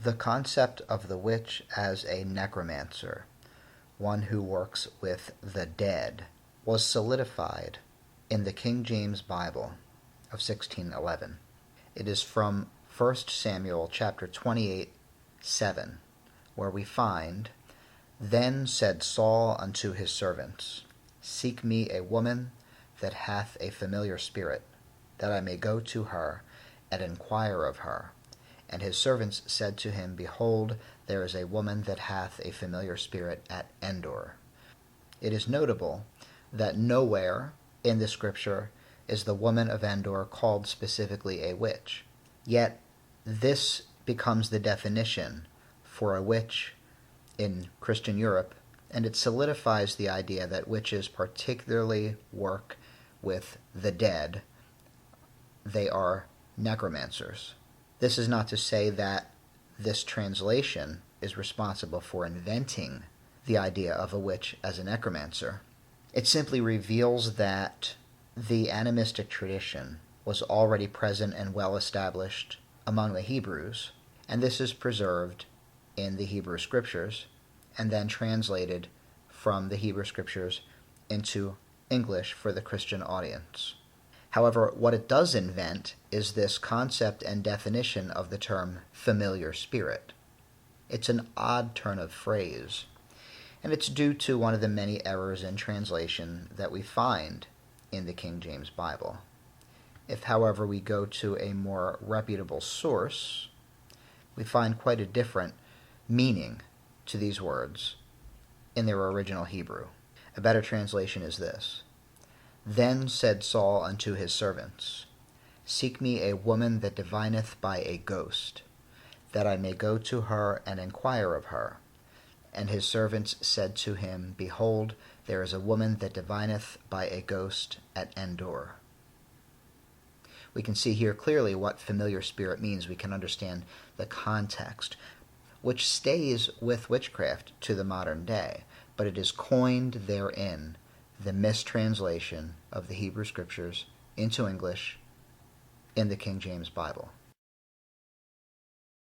The concept of the witch as a necromancer, one who works with the dead, was solidified in the King James Bible of 1611. It is from 1 Samuel chapter 28, 7, where we find, "Then said Saul unto his servants, Seek me a woman that hath a familiar spirit, that I may go to her and inquire of her. And his servants said to him, Behold, there is a woman that hath a familiar spirit at Endor." It is notable that nowhere in the scripture is the woman of Endor called specifically a witch. Yet this becomes the definition for a witch in Christian Europe, and it solidifies the idea that witches particularly work with the dead. They are necromancers. This is not to say that this translation is responsible for inventing the idea of a witch as a necromancer. It simply reveals that the animistic tradition was already present and well established among the Hebrews, and this is preserved in the Hebrew Scriptures and then translated from the Hebrew Scriptures into English for the Christian audience. However, what it does invent is this concept and definition of the term familiar spirit. It's an odd turn of phrase, and it's due to one of the many errors in translation that we find in the King James Bible. If, however, we go to a more reputable source, we find quite a different meaning to these words in their original Hebrew. A better translation is this: "Then said Saul unto his servants, Seek me a woman that divineth by a ghost, that I may go to her and inquire of her. And his servants said to him, Behold, there is a woman that divineth by a ghost at Endor." We can see here clearly what familiar spirit means. We can understand the context, which stays with witchcraft to the modern day, but it is coined therein, the mistranslation of the Hebrew Scriptures into English in the King James Bible.